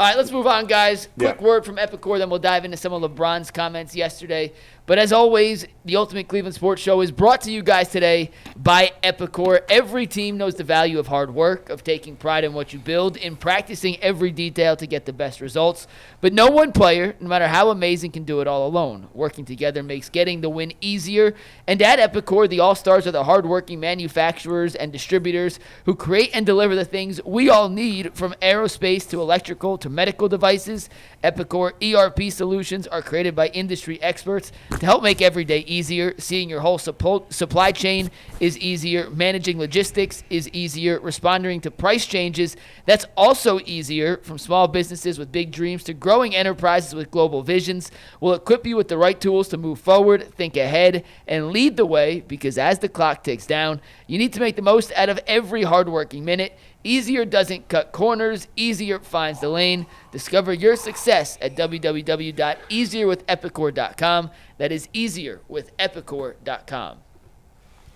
All right, let's move on, guys. Quick word from Epicor, then we'll dive into some of LeBron's comments yesterday. But as always, the Ultimate Cleveland Sports Show is brought to you guys today by Epicor. Every team knows the value of hard work, of taking pride in what you build, in practicing every detail to get the best results. But no one player, no matter how amazing, can do it all alone. Working together makes getting the win easier. And at Epicor, the all-stars are the hardworking manufacturers and distributors who create and deliver the things we all need, from aerospace to electrical to medical devices. Epicor ERP solutions are created by industry experts to help make every day easier. Seeing your whole supply chain is easier. Managing logistics is easier. Responding to price changes, that's also easier. From small businesses with big dreams to growing enterprises with global visions, will equip you with the right tools to move forward, think ahead, and lead the way, because as the clock ticks down, you need to make the most out of every hardworking minute. Easier doesn't cut corners. Easier finds the lane. Discover your success at www.easierwithepicor.com. That is easierwithepicor.com.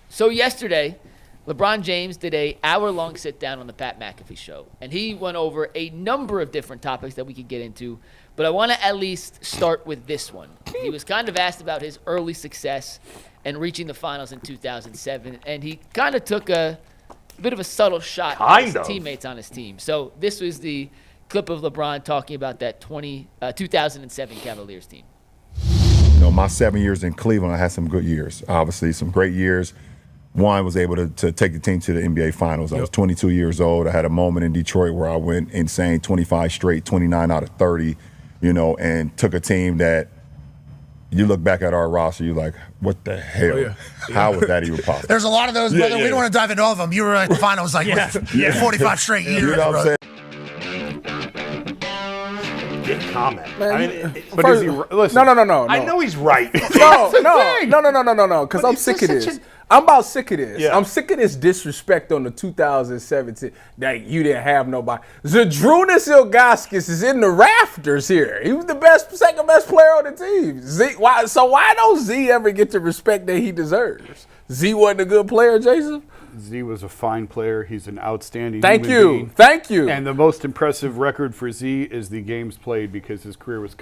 So yesterday, LeBron James did an hour-long sit-down on the Pat McAfee Show, and he went over a number of different topics that we could get into, but I want to at least start with this one. He was kind of asked about his early success and reaching the finals in 2007, and he kind of took a bit of a subtle shot at his teammates on his team. So this was the clip of LeBron talking about that 2007 Cavaliers team. You know, my 7 years in Cleveland, I had some good years. Obviously, some great years. One, was able to take the team to the NBA Finals. I was 22 years old. I had a moment in Detroit where I went insane, 25 straight, 29 out of 30, you know, and took a team that you look back at our roster, you're like, what the hell? How was that even possible? There's a lot of those, brother. We don't want to dive into all of them. You were at the finals like 45 straight years. You know what I'm saying? Good comment. Man, I mean, but first, is he, listen, no. I know he's right. No. Because I'm sick of this. I'm about sick of this. Yeah. I'm sick of this disrespect on the 2017 that you didn't have nobody. Zydrunas Ilgauskas is in the rafters here. He was the second best player on the team. Why don't Z ever get the respect that he deserves? Z wasn't a good player, Jason? Z was a fine player. He's an outstanding Thank human being. Thank you. And the most impressive record for Z is the games played, because his career was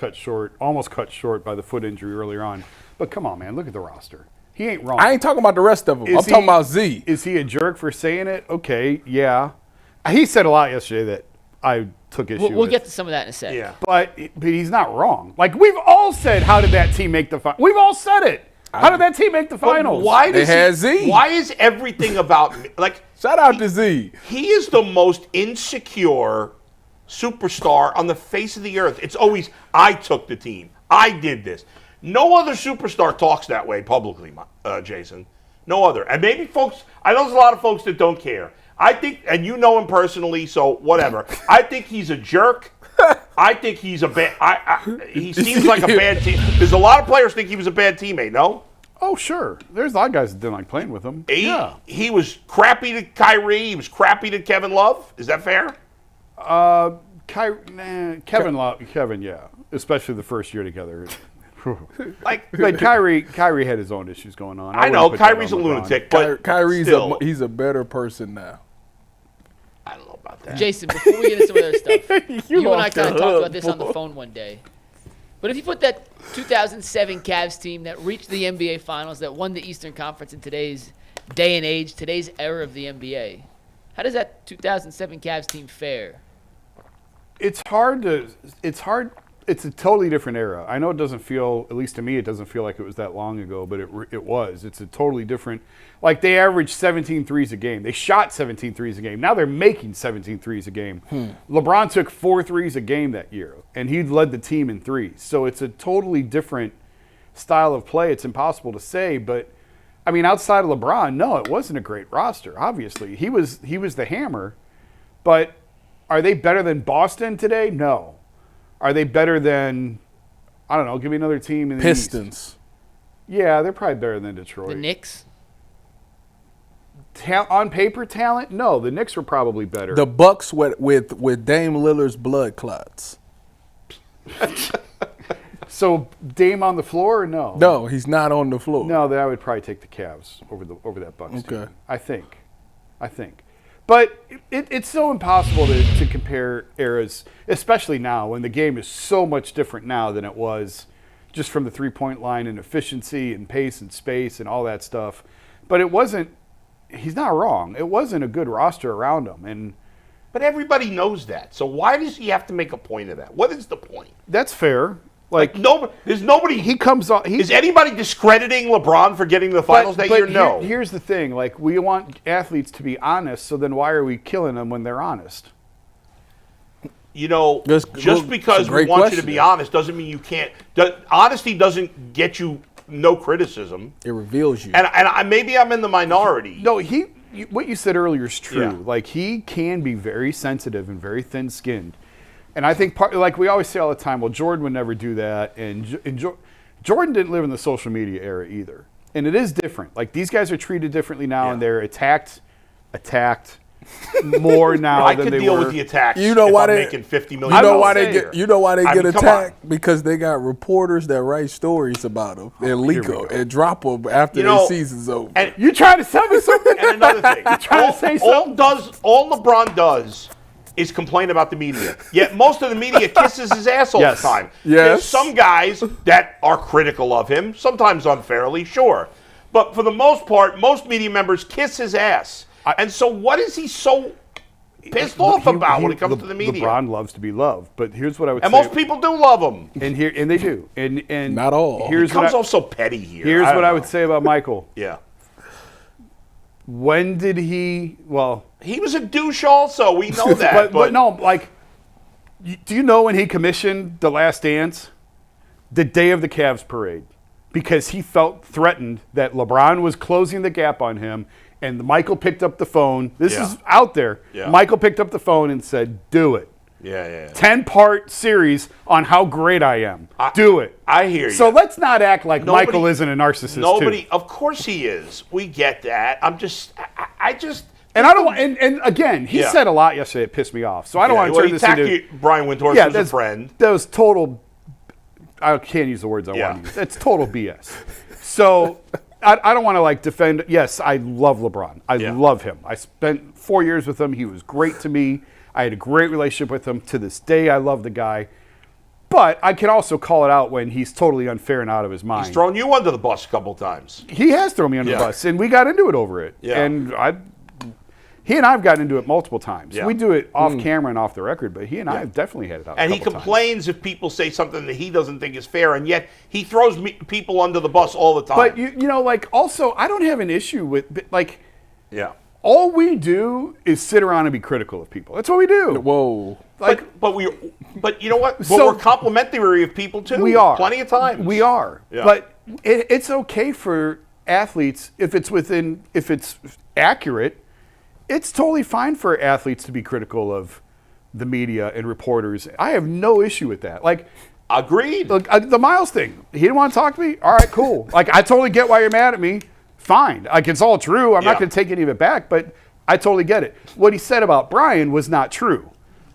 almost cut short by the foot injury earlier on. But come on, man, look at the roster. He ain't wrong. I ain't talking about the rest of them. I'm talking about Z. Is he a jerk for saying it? Okay, yeah. He said a lot yesterday that I took issue with. We'll get to some of that in a second. Yeah. But he's not wrong. Like, we've all said, how did that team make the final? We've all said it. How did that team make the finals? Why does Z? Why is everything about like? Shout out to Z. He is the most insecure superstar on the face of the earth. It's always, I took the team. I did this. No other superstar talks that way publicly, Jason. No other. And maybe folks, I know there's a lot of folks that don't care. I think, and you know him personally, so whatever. I think he's a jerk. I think he's a bad. He seems like a bad team. There's a lot of players think he was a bad teammate. No. Oh sure. There's a lot of guys that didn't like playing with him. He was crappy to Kyrie. He was crappy to Kevin Love. Is that fair? Kevin, yeah. Especially the first year together. But Kyrie had his own issues going on. I know Kyrie's a lunatic, but Kyrie's he's a better person now. I don't know about that. Jason, before we get into some other stuff, you and I kind of talked about this on the phone one day. But if you put that 2007 Cavs team that reached the NBA Finals, that won the Eastern Conference in today's day and age, today's era of the NBA, how does that 2007 Cavs team fare? It's hard. It's a totally different era. I know it doesn't feel, at least to me, it doesn't feel like it was that long ago, but it was. It's a totally different. Like, they averaged 17 threes a game. They shot 17 threes a game. Now they're making 17 threes a game. LeBron took 4 threes a game that year, and he led the team in threes. So it's a totally different style of play. It's impossible to say, but I mean, outside of LeBron, no, it wasn't a great roster. Obviously, he was the hammer, but are they better than Boston today? No. Are they better than, I don't know, give me another team in the Pistons. East. Yeah, they're probably better than Detroit. The Knicks? On paper talent? No, the Knicks were probably better. The Bucks with Dame Lillard's blood clots. So Dame on the floor or no? No, he's not on the floor. No, I would probably take the Cavs over that Bucks team. I think. But it's so impossible to compare eras, especially now when the game is so much different now than it was just from the three-point line and efficiency and pace and space and all that stuff. But it wasn't – he's not wrong. It wasn't a good roster around him. But everybody knows that. So why does he have to make a point of that? What is the point? That's fair. There's nobody. He comes on. Is anybody discrediting LeBron for getting to the finals that year? No. Here's the thing: like, we want athletes to be honest. So then, why are we killing them when they're honest? Just because we want you to be honest doesn't mean you can't. Honesty doesn't get you no criticism. It reveals you. And maybe I'm in the minority. No, what you said earlier is true. Yeah. Like, he can be very sensitive and very thin-skinned. And I think, like we always say all the time, well, Jordan would never do that. And Jordan didn't live in the social media era either. And it is different. Like, these guys are treated differently now, and they're attacked more now I than could they deal were. with the attacks. You know if why I'm they making $50 million? You know why they get come attacked? Because they got reporters that write stories about them and leak them and drop them after their season's over. And You trying to sell me something? And another thing, trying to say something? all LeBron does is complain about the media. Yet most of the media kisses his ass all the time. Yes. There's some guys that are critical of him, sometimes unfairly, sure. But for the most part, most media members kiss his ass. And so what is he so pissed off about when it comes to the media? LeBron loves to be loved, but here's what I would say. And most people do love him. And they do. And Not all. He comes off so petty here. Here's what I don't would know. say about Michael. Yeah. When did he? Well, He was a douche also. We know that. but no, like, do you know when he commissioned The Last Dance? The day of the Cavs parade. Because he felt threatened that LeBron was closing the gap on him, and Michael picked up the phone. This is out there. Yeah. Michael picked up the phone and said, do it. Yeah. 10-part series on how great I am. Do it. I hear you. So let's not act like Nobody- Michael isn't a narcissist too. Of course he is. We get that. I just. And I don't want, and again, he said a lot yesterday that pissed me off. So I don't want to turn this into. Brian Windhorst was a friend. That was total. I can't use the words I want to use. That's total BS. So I don't want to like defend. Yes, I love LeBron. I love him. I spent 4 years with him. He was great to me. I had a great relationship with him. To this day, I love the guy. But I can also call it out when he's totally unfair and out of his mind. He's thrown you under the bus a couple times. He has thrown me under the bus, and we got into it over it. Yeah. And he and I have gotten into it multiple times. Yeah. We do it off camera and off the record, but he and I have definitely had it out. And he complains if people say something that he doesn't think is fair, and yet he throws people under the bus all the time. But you know, like, also, I don't have an issue with like. Yeah. All we do is sit around and be critical of people. That's what we do. Whoa. Like, but you know what? But So- we're complimentary of people too. we are plenty of times. We are. Yeah. But it's okay for athletes if it's accurate. It's totally fine for athletes to be critical of the media and reporters. I have no issue with that. Like, Agreed. look, the Miles thing. He didn't want to talk to me. All right, cool. Like, I totally get why you're mad at me. Fine. Like, it's all true. I'm not going to take any of it back, but I totally get it. What he said about Brian was not true.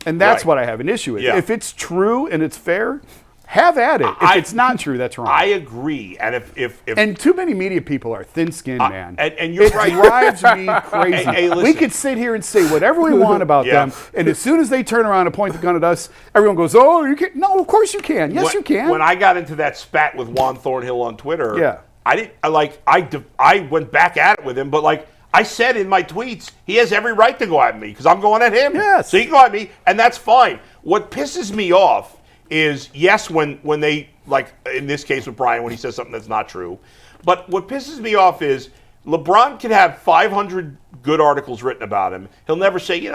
And that's what I have an issue with. Yeah. If it's true and it's fair, have at it. If it's not true, that's wrong. I agree. And if and too many media people are thin-skinned, man. and you're right. It drives me crazy. Hey, listen. We could sit here and say whatever we want about them, and as soon as they turn around and point the gun at us, everyone goes, "Oh, you can't." No, of course you can. Yes, you can. When I got into that spat with Juan Thornhill on Twitter, Yeah. I went back at it with him, but like I said in my tweets, he has every right to go at me because I'm going at him. Yes. So he can go at me, and that's fine. What pisses me off is, yes, when they, like in this case with Brian, when he says something that's not true. But what pisses me off is LeBron could have 500 good articles written about him. He'll never say,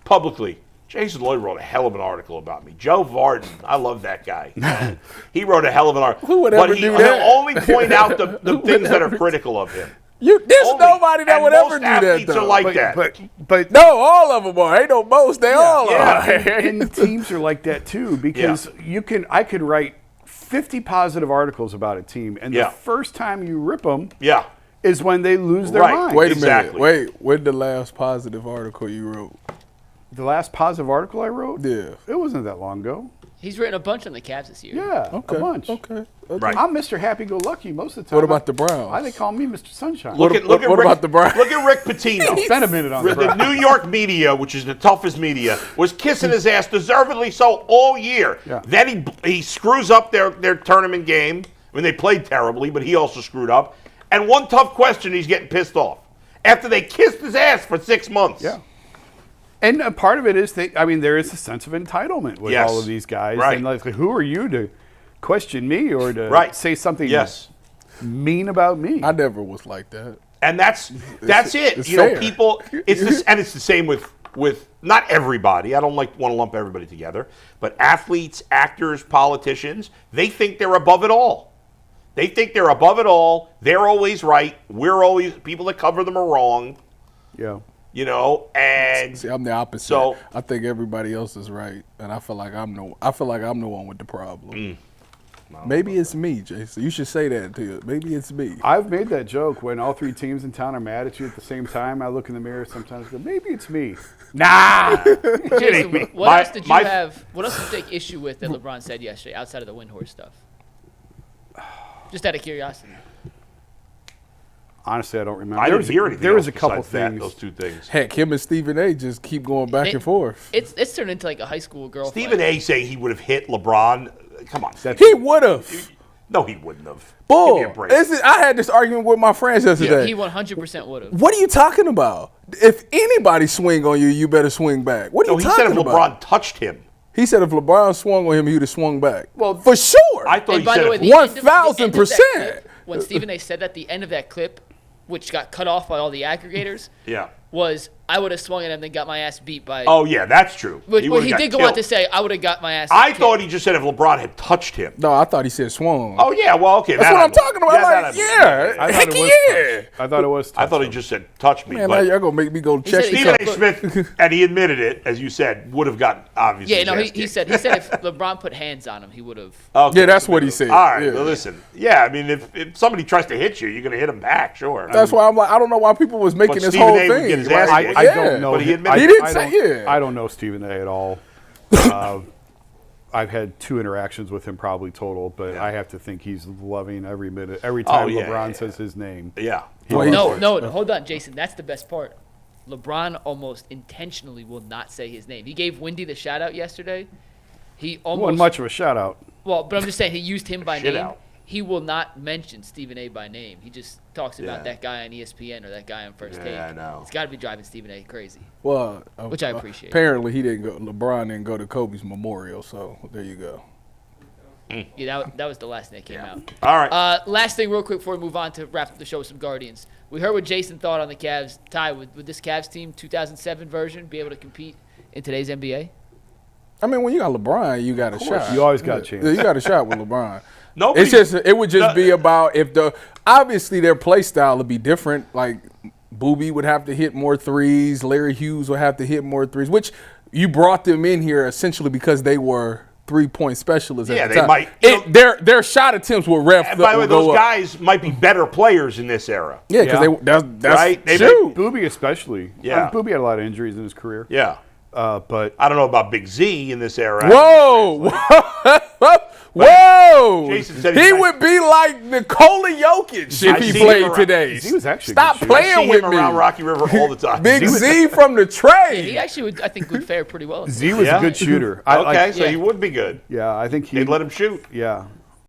publicly, Jason Lloyd wrote a hell of an article about me. Joe Varden, I love that guy. He wrote a hell of an article. Who would ever do that? He'll only point out the things that are critical of him. There's nobody that And would ever most do that, athletes though. are like that. But No, all of them are. Ain't no most. They all are. and teams are like that too because I could write 50 positive articles about a team, and the first time you rip them is when they lose their mind. Wait a Exactly. minute. When the last positive article you wrote? The last positive article I wrote? Yeah. It wasn't that long ago. He's written a bunch on the Cavs this year. Yeah, a bunch. Okay. Right. I'm Mr. Happy-Go-Lucky most of the time. What about the Browns? I they call me Mr. Sunshine. Look at what Rick, about the Browns? Look at Rick Pitino. Spend a minute on the The New York media, which is the toughest media, was kissing his ass, deservedly so, all year. Yeah. Then he screws up their tournament game. I mean, they played terribly, but he also screwed up. And one tough question, he's getting pissed off. After they kissed his ass for 6 months. Yeah. And a part of it is there is a sense of entitlement with all of these guys. Right. And like, who are you to question me or to say something mean about me? I never was like that. And that's it. It's You know, fair. people. It's the same with not everybody. I don't want to lump everybody together, but athletes, actors, politicians. They think they're above it all. They think they're above it all. They're always right. We're always people that cover them are wrong. Yeah. You know, and See, I'm the opposite. So- I think everybody else is right, and I feel like I'm the one with the problem. Maybe it's me, Jason. You should say that to you. Maybe it's me. I've made that joke when all three teams in town are mad at you at the same time. I look in the mirror sometimes and go, maybe it's me. Nah. Jason, what else did you have? What else did you take issue with that LeBron said yesterday outside of the Windhorst stuff? Just out of curiosity. Honestly, I don't remember. I didn't hear anything. There was a else couple besides that, things. those two things. Heck, him and Stephen A. just keep going back and forth. It's turned into like a high school girl. Stephen A. saying he would have hit LeBron. Come on. He would have. No, he wouldn't have. Bull. Give me a break. I had this argument with my friends yesterday. He 100% would have. What are you talking about? If anybody swing on you, you better swing back. What are you he talking said if about? LeBron touched him. He said if LeBron swung on him, he would have swung back. Well, for sure. I thought And he by said the way, if- the end of- the end of that 1000%. clip, when Stephen A. said that, the end of that clip, which got cut off by all the aggregators, yeah. was I would have swung at him and then got my ass beat by. Oh yeah, that's true. But he would've got did go killed. on to say I would have got my ass. I kicked. thought he just said if LeBron had touched him. No, I thought he said swung. Oh yeah, well okay. That's that what I I'm talking about. Yeah, I'm that like, I- I thought heck it was yeah. touch. I thought it was touch. I thought he just said touch me. Man, now but y'all gonna make me go check said he this Stephen out. A. Smith, and he admitted it, as you said, would have gotten obviously. Yeah, no, his ass he kicked. said if LeBron put hands on him, he would have. Okay, Yeah, that's what he said. All right, Yeah. well, listen. Yeah, I mean, if somebody tries to hit you, you're going to hit him back, sure. That's why I'm like, I don't know why people was making But this Stephen whole A. would thing. get his right? ass I kicked. don't know. But he admitted He it. didn't I say don't- yeah. I don't know Stephen A. at all. I've had 2 interactions with him probably total, but I have to think he's loving every minute, every time LeBron says his name. Yeah. No, hold on, Jason. That's the best part. LeBron almost intentionally will not say his name. He gave Wendy the shout out yesterday. He almost Wasn't much of a shout out. Well, but I'm just saying he used him by Shit name. out. He will not mention Stephen A. by name. He just talks about that guy on ESPN or that guy on First Take. I know. It's got to be driving Stephen A. crazy. Well, Which I appreciate. Apparently, he didn't go. LeBron didn't go to Kobe's memorial, so there you go. Yeah, that was the last thing that came out. All right. Last thing, real quick, before we move on to wrap up the show with some Guardians. We heard what Jason thought on the Cavs. Ty, would this Cavs team 2007 version be able to compete in today's NBA? I mean, when you got LeBron, you got a shot. You always got a chance. Yeah, you got a shot with LeBron. Nobody- It's just it would just be about obviously their play style would be different. Like Boobie would have to hit more threes, Larry Hughes would have to hit more threes, which you brought them in here essentially because they were 3-point specialists. Yeah, at the they time. might- Their shot attempts will ref. And by the way, will go those up. guys might be better players in this era. Yeah, because that's Right? They true. Booby especially. Yeah. Booby had a lot of injuries in his career. Yeah. But I don't know about Big Z in this era. Whoa! Whoa! Jason said he he's would be like Nikola Jokic if I he see him played around- today. he was actually a Stop good shooter. I see playing him with me. around Rocky River all the time. Big Z from the He trade. actually would, I think, would fare pretty well. Z was Yeah? a good shooter. Okay, so yeah. he would be good. Yeah, I think he. They'd let him shoot. Yeah,